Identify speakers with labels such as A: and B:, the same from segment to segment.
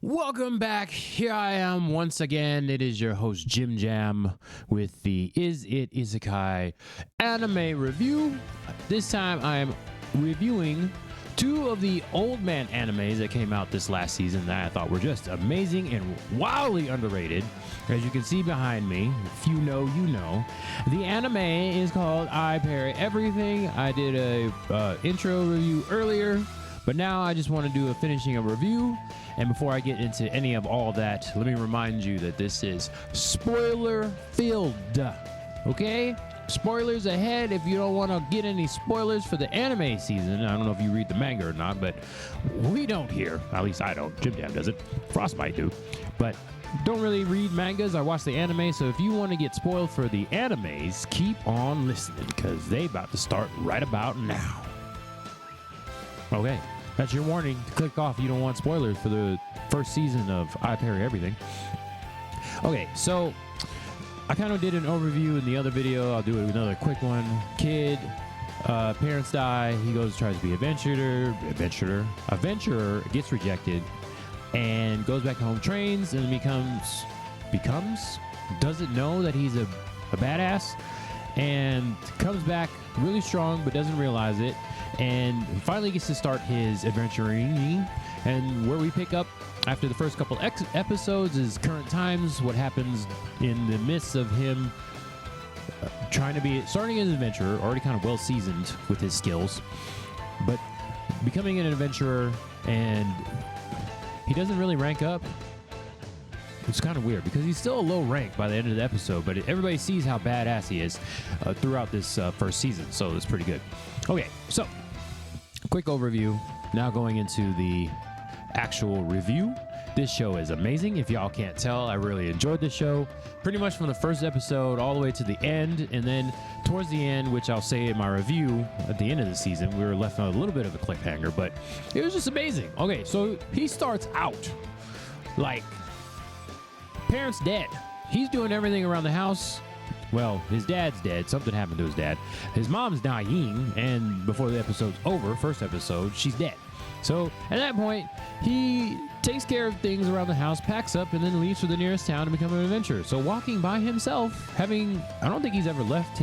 A: Welcome back. Here I am once again. It is your host Jim Jam with the Is It Isekai anime review. This time I am reviewing two of the old man animes that came out this last season that I thought were just amazing and wildly underrated. As you can see behind me, if you know, you know. The anime is called I Parry Everything. I did a intro review earlier, but now I just want to do a finishing a review. And before I get into any of all that, let me remind you that this is spoiler-filled, okay? Spoilers ahead if you don't want to get any spoilers for the anime season. I don't know if you read the manga or not, but we don't here. At least I don't. Jim Jam doesn't. Frostbite do. But don't really read mangas. I watch the anime, so if you want to get spoiled for the animes, keep on listening because they about to start right about now. Okay. That's your warning to click off if you don't want spoilers for the first season of I Parry Everything. Okay, so I kind of did an overview in the other video. I'll do another quick one. Kid, parents die. He goes, tries to be adventurer, gets rejected, and goes back home, trains, and doesn't know that he's a badass, and comes back really strong but doesn't realize it. And finally gets to start his adventuring, and where we pick up after the first couple episodes is current times, what happens in the midst of him starting as an adventurer, already kind of well seasoned with his skills, but becoming an adventurer, and he doesn't really rank up. It's kind of weird because he's still a low rank by the end of the episode, but everybody sees how badass he is throughout this first season, so it's pretty good. Okay, so quick overview. Now going into the actual review. This show is amazing. If y'all can't tell, I really enjoyed this show. Pretty much from the first episode all the way to the end, and then towards the end, which I'll say in my review at the end of the season, we were left on a little bit of a cliffhanger, but it was just amazing. Okay, so he starts out like parents dead. He's doing everything around the house. Well, his dad's dead. Something happened to his dad. His mom's dying, and before the episode's over, first episode, she's dead. So at that point, he takes care of things around the house, packs up, and then leaves for the nearest town to become an adventurer. So walking by himself, I don't think he's ever left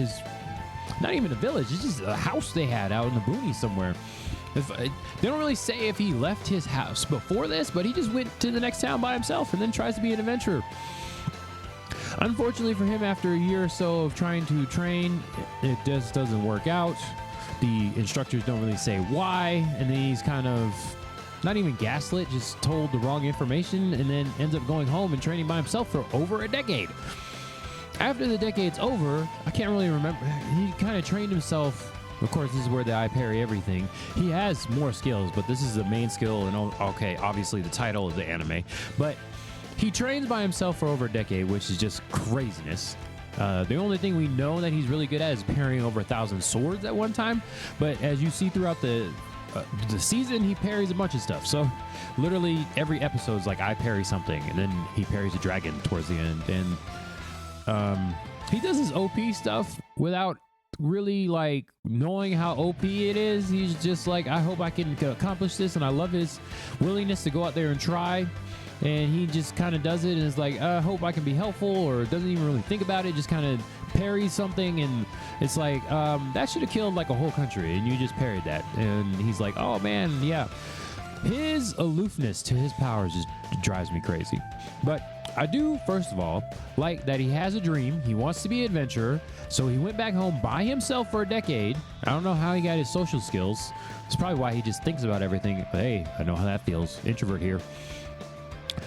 A: not even a village, it's just a house they had out in the boonies somewhere. They don't really say if he left his house before this, but he just went to the next town by himself and then tries to be an adventurer. Unfortunately for him, after a year or so of trying to train, it just doesn't work out. The instructors don't really say why, and then he's kind of not even gaslit, just told the wrong information, and then ends up going home and training by himself for over a decade. After the decade's over, I can't really remember. He kind of trained himself. Of course, this is where the I Parry Everything. He has more skills, but this is the main skill, and okay, obviously the title of the anime, but he trains by himself for over a decade, which is just craziness. The only thing we know that he's really good at is parrying over 1,000 swords at one time. But as you see throughout the season, he parries a bunch of stuff. So literally every episode is like I parry something, and then he parries a dragon towards the end. And he does his OP stuff without really like knowing how OP it is. He's just like, I hope I can accomplish this, and I love his willingness to go out there and try. And he just kind of does it and is like, I hope I can be helpful, or doesn't even really think about it, just kind of parries something, and it's like, that should have killed like a whole country, and you just parried that. And he's like, oh man, yeah. His aloofness to his powers just drives me crazy. But I do, first of all, like that he has a dream. He wants to be an adventurer, so he went back home by himself for a decade. I don't know how he got his social skills. It's probably why he just thinks about everything. But hey, I know how that feels. Introvert here.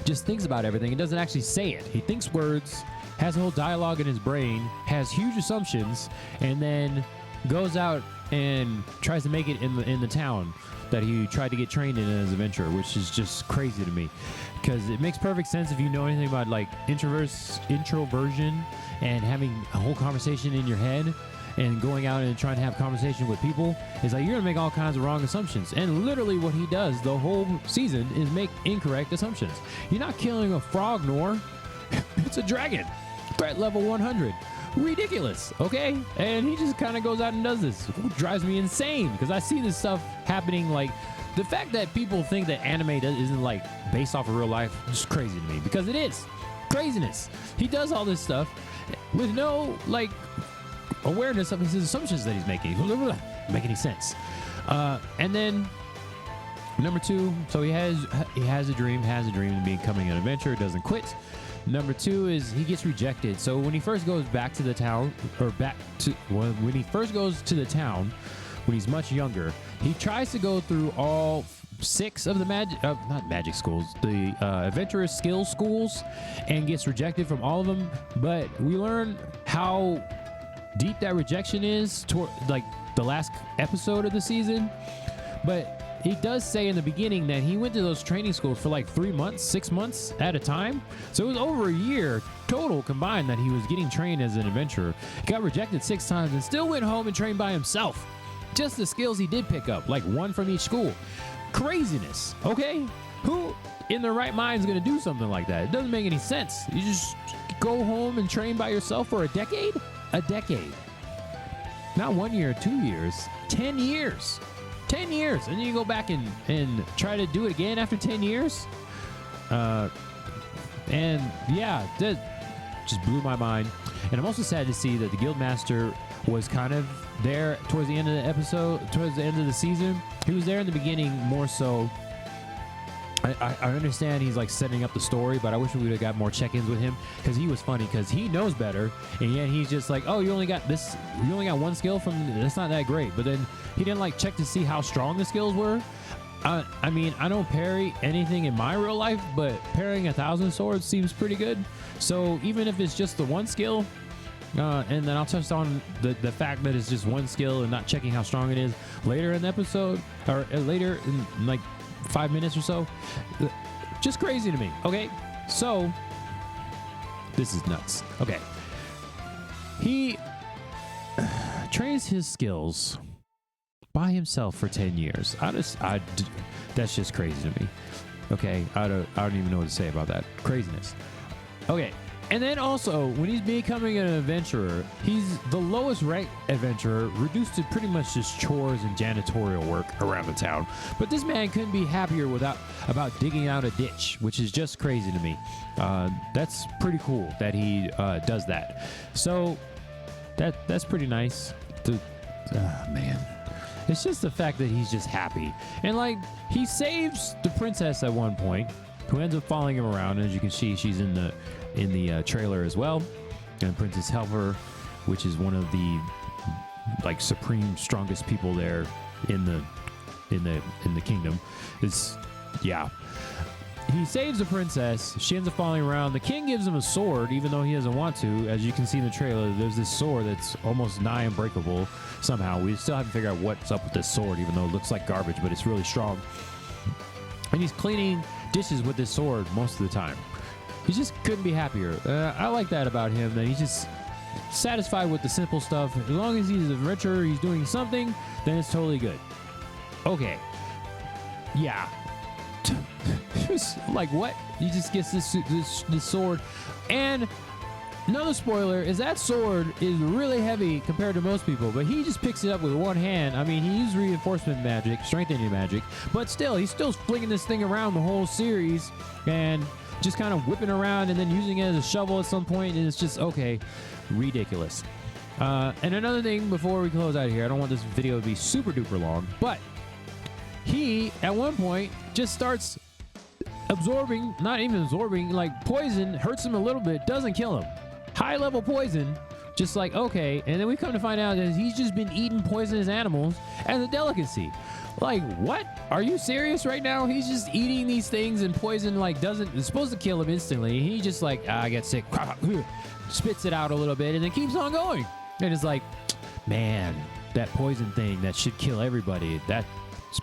A: Just thinks about everything and doesn't actually say it. He thinks words, has a whole dialogue in his brain, has huge assumptions, and then goes out and tries to make it in the town that he tried to get trained in as an adventurer, which is just crazy to me, because it makes perfect sense if you know anything about like introversion and having a whole conversation in your head and going out and trying to have conversation with people. Is like you're gonna make all kinds of wrong assumptions, and literally what he does the whole season is make incorrect assumptions. You're not killing a frog, Noor. It's a dragon. Threat level 100. Ridiculous, okay? And he just kind of goes out and does this. It drives me insane because I see this stuff happening like the fact that people think that anime isn't like based off of real life is crazy to me, because it is craziness. He does all this stuff with no like awareness of his assumptions that he's making. Make any sense? And then number 2, so he has a dream of becoming an adventurer, doesn't quit. Number 2 is he gets rejected. So when he first goes back to the town, when he first goes to the town, when he's much younger, he tries to go through all 6 of the not magic schools, the adventurous skill schools, and gets rejected from all of them. But we learn how deep that rejection is toward like the last episode of the season. But he does say in the beginning that he went to those training schools for like 3 months, 6 months at a time. So it was over a year total combined that he was getting trained as an adventurer. He got rejected 6 times and still went home and trained by himself. Just the skills he did pick up, like 1 from each school. Craziness, okay? Who in their right mind is going to do something like that? It doesn't make any sense. You just go home and train by yourself for a decade? A decade. Not 1 year, 2 years, 10 years. 10 years, and then you go back and try to do it again after 10 years? And yeah, that just blew my mind. And I'm also sad to see that the Guildmaster was kind of there towards the end of the episode, towards the end of the season. He was there in the beginning more so. I understand he's like setting up the story, but I wish we would have got more check-ins with him, because he was funny, because he knows better, and yet he's just like, oh, you only got 1 skill from, that's not that great. But then he didn't like check to see how strong the skills were. I mean, I don't parry anything in my real life, but parrying 1,000 swords seems pretty good. So even if it's just the 1 skill, and then I'll touch on the fact that it's just 1 skill and not checking how strong it is later in the episode, or later in like 5 minutes or so. Just crazy to me. Okay, so this is nuts. Okay, he trains his skills by himself for 10 years. That's just crazy to me. Okay, I don't even know what to say about that craziness. Okay. And then also, when he's becoming an adventurer, he's the lowest ranked adventurer, reduced to pretty much just chores and janitorial work around the town. But this man couldn't be happier about digging out a ditch, which is just crazy to me. That's pretty cool that he does that. So that's pretty nice. Man. It's just the fact that he's just happy. And like, he saves the princess at one point, who ends up following him around. As you can see, she's in the trailer as well, and Princess Helper, which is one of the like supreme strongest people there in the kingdom. He saves the princess. She ends up following around. The king gives him a sword, even though he doesn't want to. As you can see in the trailer, there's this sword that's almost nigh unbreakable somehow. We still haven't figured out what's up with this sword, even though it looks like garbage, but it's really strong. And he's cleaning dishes with this sword most of the time. He just couldn't be happier. I like that about him, that he's just satisfied with the simple stuff. As long as he's an adventurer, he's doing something, then it's totally good. Okay. Yeah. Like, what? He just gets this sword. And another spoiler is that sword is really heavy compared to most people, but he just picks it up with 1 hand. I mean, he used reinforcement magic, strengthening magic, but still, he's still flinging this thing around the whole series and just kind of whipping around and then using it as a shovel at some point, and it's just, okay, ridiculous. And another thing before we close out here, I don't want this video to be super duper long, but he, at one point, just starts absorbing, not even absorbing, like poison, hurts him a little bit, doesn't kill him. High level poison, just like, okay. And then we come to find out that he's just been eating poisonous animals as a delicacy. Like, what? Are you serious right now? He's just eating these things, and poison, like, it's supposed to kill him instantly. He just like, I get sick, spits it out a little bit, and then keeps on going. And it's like, man, that poison thing that should kill everybody, that's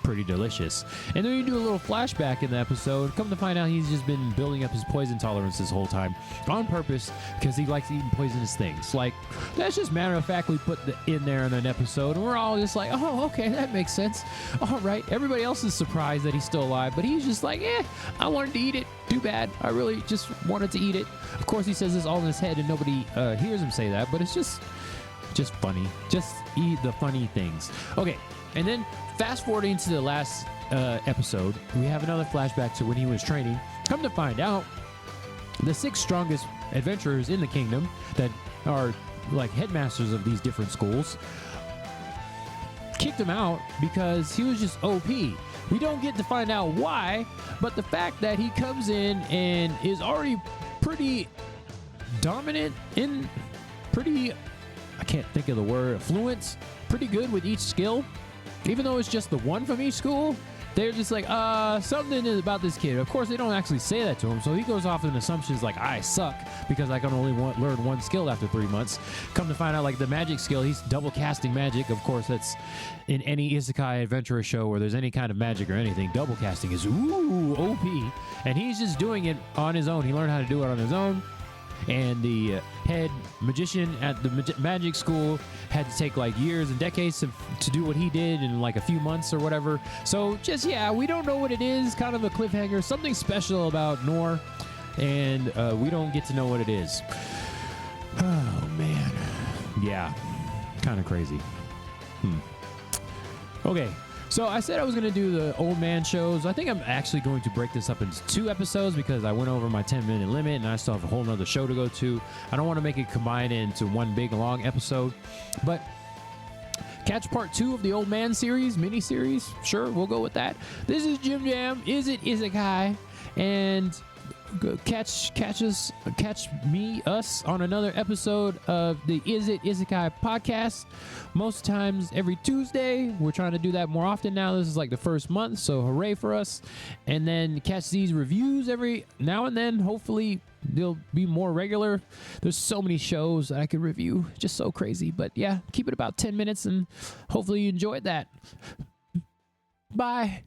A: pretty delicious. And then you do a little flashback in the episode. Come to find out, he's just been building up his poison tolerance this whole time on purpose, because he likes eating poisonous things. Like, that's just matter of fact, we put in there in an episode, and we're all just like, oh, okay, that makes sense. All right. Everybody else is surprised that he's still alive, but he's just like, I wanted to eat it. Too bad. I really just wanted to eat it. Of course, he says this all in his head, and nobody hears him say that, but it's just funny. Just eat the funny things. Okay. And then fast forwarding to the last episode, we have another flashback to when he was training. Come to find out, the 6 strongest adventurers in the kingdom that are like headmasters of these different schools kicked him out because he was just OP. We don't get to find out why, but the fact that he comes in and is already pretty dominant in pretty, I can't think of the word, fluent, pretty good with each skill, even though it's just the one from each school. They're just like, something is about this kid. Of course, they don't actually say that to him, so he goes off in assumptions like, I suck because I can only learn one skill after 3 months. Come to find out, like the magic skill, he's double casting magic. Of course, that's in any isekai adventure show where there's any kind of magic or anything. Double casting is OP, and he's just doing it on his own. He learned how to do it on his own. And the head magician at the magic school had to take like years and decades to do what he did in like a few months or whatever. So just, yeah, we don't know what it is. Kind of a cliffhanger. Something special about Noor. And we don't get to know what it is. Oh, man. Yeah. Kind of crazy. Okay. So I said I was going to do the old man shows. I think I'm actually going to break this up into 2 episodes because I went over my 10-minute limit and I still have a whole nother show to go to. I don't want to make it combined into one big long episode, but catch part 2 of the old man series, mini series. Sure, we'll go with that. This is Jim Jam. Is it Isekai? And catch us on another episode of the Is It Isekai podcast. Most times every Tuesday. We're trying to do that more often now. This is like the first month, so hooray for us. And then catch these reviews every now and then. Hopefully they'll be more regular. There's so many shows that I could review, just so crazy. But yeah, keep it about 10 minutes and hopefully you enjoyed that. Bye.